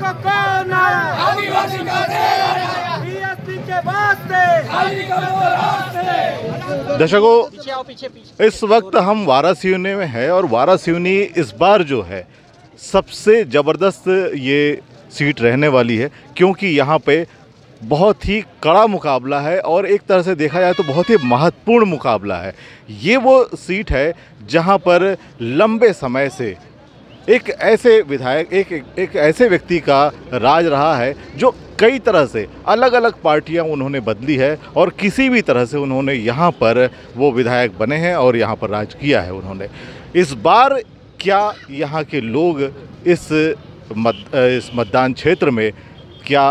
का कौन आया? आदिवासी का शेर आया। बीएसपी के वास्ते दर्शकों, इस वक्त हम वारासिवनी में हैं और वारासिवनी इस बार जो है सबसे ज़बरदस्त ये सीट रहने वाली है, क्योंकि यहाँ पे बहुत ही कड़ा मुकाबला है और एक तरह से देखा जाए तो बहुत ही महत्वपूर्ण मुकाबला है। ये वो सीट है जहाँ पर लंबे समय से एक ऐसे विधायक एक ऐसे व्यक्ति का राज रहा है जो कई तरह से अलग अलग पार्टियां उन्होंने बदली है और किसी भी तरह से उन्होंने यहाँ पर वो विधायक बने हैं और यहाँ पर राज किया है उन्होंने। इस बार क्या यहाँ के लोग इस मतदान क्षेत्र में क्या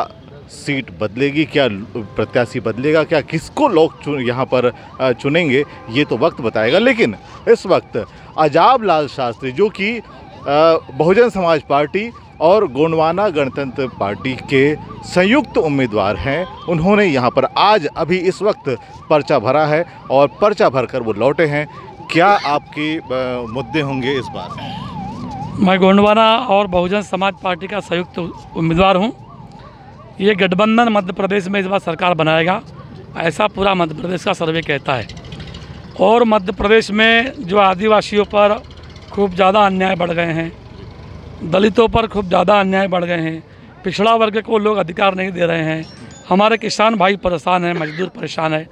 सीट बदलेगी, क्या प्रत्याशी बदलेगा, क्या किसको लोग यहाँ पर चुनेंगे, ये तो वक्त बताएगा। लेकिन इस वक्त अजाब लाल शास्त्री जो कि बहुजन समाज पार्टी और गोंडवाना गणतंत्र पार्टी के संयुक्त उम्मीदवार हैं, उन्होंने यहाँ पर आज अभी इस वक्त पर्चा भरा है और पर्चा भरकर वो लौटे हैं। क्या आपके मुद्दे होंगे इस बार? मैं गोंडवाना और बहुजन समाज पार्टी का संयुक्त उम्मीदवार हूँ। ये गठबंधन मध्य प्रदेश में इस बार सरकार बनाएगा, ऐसा पूरा मध्य प्रदेश का सर्वे कहता है। और मध्य प्रदेश में जो आदिवासियों पर खूब ज़्यादा अन्याय बढ़ गए हैं, दलितों पर खूब ज़्यादा अन्याय बढ़ गए हैं, पिछड़ा वर्ग को लोग अधिकार नहीं दे रहे हैं, हमारे किसान भाई परेशान हैं, मजदूर परेशान है,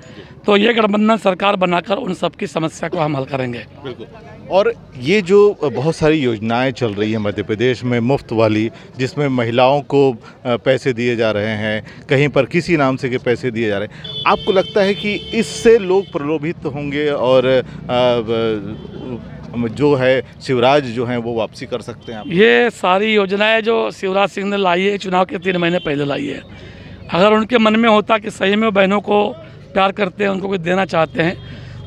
तो ये गठबंधन सरकार बनाकर उन सब की समस्या को हम हल करेंगे। बिल्कुल। और ये जो बहुत सारी योजनाएं चल रही हैं मध्य प्रदेश में मुफ्त वाली, जिसमें महिलाओं को पैसे दिए जा रहे हैं, कहीं पर किसी नाम से के पैसे दिए जा रहे हैं, आपको लगता है कि इससे लोग प्रलोभित होंगे और जो है शिवराज जो हैं वो वापसी कर सकते हैं? ये सारी योजनाएं जो शिवराज सिंह ने लाई है, चुनाव के 3 महीने पहले लाई है। अगर उनके मन में होता कि सही में बहनों को प्यार करते हैं, उनको कुछ देना चाहते हैं,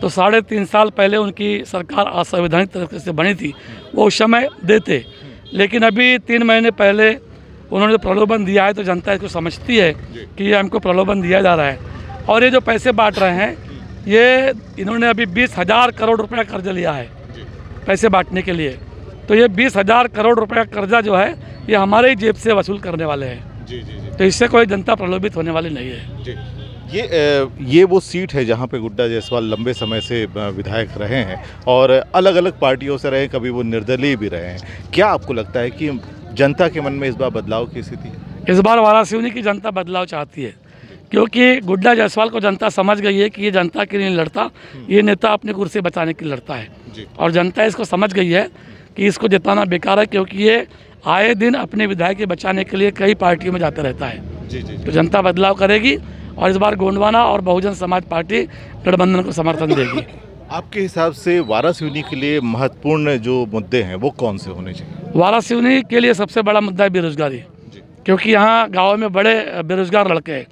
तो 3.5 साल पहले उनकी सरकार असंवैधानिक तरीके से बनी थी, वो उस समय देते। लेकिन अभी 3 महीने पहले उन्होंने प्रलोभन दिया है, तो जनता इसको समझती है कि ये हमको प्रलोभन दिया जा रहा है। और ये जो पैसे बांट रहे हैं, ये इन्होंने अभी 20,000 करोड़ रुपये का कर्जा लिया है पैसे बांटने के लिए। तो ये 20,000 करोड़ रुपये का कर्जा जो है ये हमारे ही जेब से वसूल करने वाले हैं। जी जी जी। तो इससे कोई जनता प्रलोभित होने वाली नहीं है। जी। ये वो सीट है जहाँ पे गुड्डा जायसवाल लंबे समय से विधायक रहे हैं और अलग अलग पार्टियों से रहे, कभी वो निर्दलीय भी रहे हैं। क्या आपको लगता है कि जनता के मन में इस बार बदलाव की स्थिति है? इस बार वारासिवनी की जनता बदलाव चाहती है, क्योंकि गुड्डा जायसवाल को जनता समझ गई है कि ये जनता के लिए लड़ता, ये नेता अपनी कुर्सी बचाने के लिए लड़ता है। और जनता इसको समझ गई है कि इसको जिताना बेकार है, क्योंकि ये आए दिन अपने विधायक बचाने के लिए कई पार्टियों में जाता रहता है। तो जनता बदलाव करेगी और इस बार गोंडवाना और बहुजन समाज पार्टी गठबंधन को समर्थन देगी। आपके हिसाब से वारासिवनी के लिए महत्वपूर्ण जो मुद्दे हैं वो कौन से होने चाहिए? वारासिवनी के लिए सबसे बड़ा मुद्दा है बेरोजगारी, क्योंकि यहाँ गाँव में बड़े बेरोजगार लड़के हैं।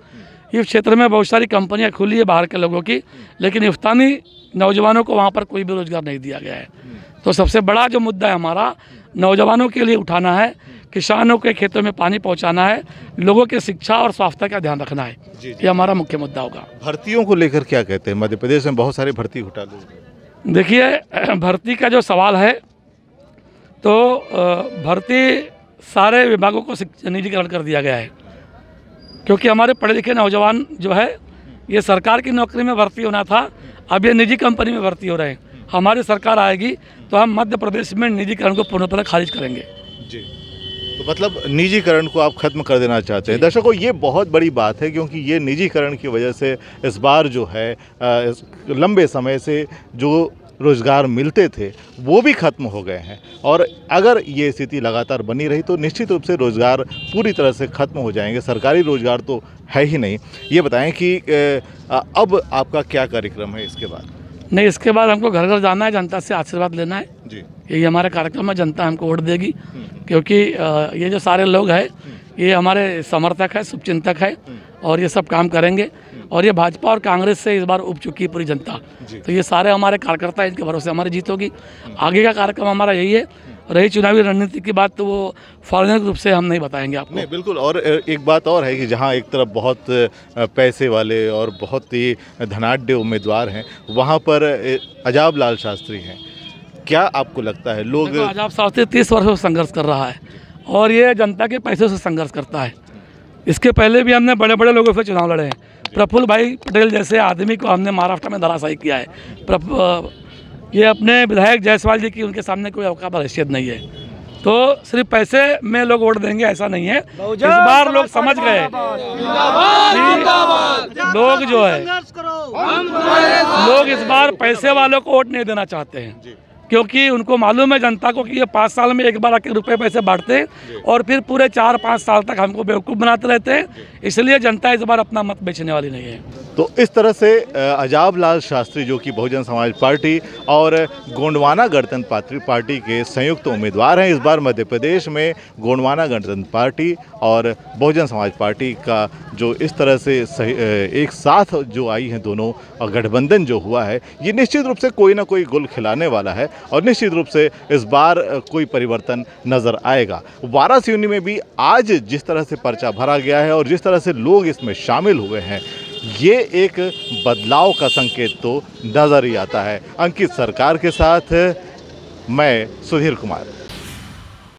इस क्षेत्र में बहुत सारी कंपनियां खुली है बाहर के लोगों की, लेकिन इफ्तानी नौजवानों को वहाँ पर कोई बेरोजगार नहीं दिया गया है। तो सबसे बड़ा जो मुद्दा है हमारा, नौजवानों के लिए उठाना है, किसानों के खेतों में पानी पहुँचाना है, लोगों के शिक्षा और स्वास्थ्य का ध्यान रखना है। ये हमारा मुख्य मुद्दा होगा। भर्तियों को लेकर क्या कहते हैं? मध्य प्रदेश में बहुत सारे भर्ती घोटाले। देखिए, भर्ती का जो सवाल है, तो भर्ती सारे विभागों को निजीकरण कर दिया गया है, क्योंकि हमारे पढ़े लिखे नौजवान जो है ये सरकार की नौकरी में भर्ती होना था, अब ये निजी कंपनी में भर्ती हो रहे हैं। हमारी सरकार आएगी तो हम मध्य प्रदेश में निजीकरण को पूर्णतः खारिज करेंगे। जी। तो मतलब निजीकरण को आप खत्म कर देना चाहते हैं। दर्शकों, ये बहुत बड़ी बात है, क्योंकि ये निजीकरण की वजह से इस बार जो है लंबे समय से जो रोज़गार मिलते थे वो भी खत्म हो गए हैं। और अगर ये स्थिति लगातार बनी रही तो निश्चित रूप से रोज़गार पूरी तरह से ख़त्म हो जाएंगे। सरकारी रोज़गार तो है ही नहीं। ये बताएं कि अब आपका क्या कार्यक्रम है इसके बाद? नहीं, इसके बाद हमको घर घर जाना है, जनता से आशीर्वाद लेना है जी। यही हमारा कार्यक्रम है। जनता हमको वोट देगी, क्योंकि ये जो सारे लोग हैं ये हमारे समर्थक है, शुभचिंतक है और ये सब काम करेंगे। और ये भाजपा और कांग्रेस से इस बार उब चुकी है पूरी जनता, तो ये सारे हमारे कार्यकर्ता, इनके भरोसे हमारी जीत होगी। आगे का कार्यक्रम हमारा यही है। रही चुनावी रणनीति की बात, तो वो सार्वजनिक रूप से हम नहीं बताएंगे आपको। नहीं, बिल्कुल। और एक बात और है कि जहाँ एक तरफ बहुत पैसे वाले और बहुत ही धनाढ्य उम्मीदवार हैं, वहाँ पर अजाब लाल शास्त्री हैं। क्या आपको लगता है लोग? अजाब शास्त्री 30 वर्षों से संघर्ष कर रहा है और ये जनता के पैसे से संघर्ष करता है। इसके पहले भी हमने बड़े बड़े लोगों से चुनाव लड़े हैं। प्रफुल्ल भाई पटेल जैसे आदमी को हमने महाराष्ट्र में धराशायी किया है। ये अपने विधायक जायसवाल जी की उनके सामने कोई औकात और हैसियत नहीं है। तो सिर्फ पैसे में लोग वोट देंगे ऐसा नहीं है। इस बार लोग समझ गए लोग जो है लोग इस बार पैसे वालों को वोट नहीं देना चाहते हैं, क्योंकि उनको मालूम है जनता को कि ये 5 साल में एक बार आके रुपए पैसे बांटते हैं और फिर पूरे 4-5 साल तक हमको बेवकूफ़ बनाते रहते हैं। इसलिए जनता इस बार अपना मत बेचने वाली नहीं है। तो इस तरह से अजाब लाल शास्त्री जो कि बहुजन समाज पार्टी और गोंडवाना गणतंत्र पार्टी के संयुक्त उम्मीदवार हैं। इस बार मध्य प्रदेश में गोंडवाना गणतंत्र पार्टी और बहुजन समाज पार्टी का जो इस तरह से एक साथ जो आई हैं दोनों गठबंधन जो हुआ है, ये निश्चित रूप से कोई ना कोई गुल खिलाने वाला है और निश्चित रूप से इस बार कोई परिवर्तन नज़र आएगा। वारासिवनी में भी आज जिस तरह से पर्चा भरा गया है और जिस तरह से लोग इसमें शामिल हुए हैं, ये एक बदलाव का संकेत तो नज़र ही आता है। अंकित सरकार के साथ मैं सुधीर कुमार।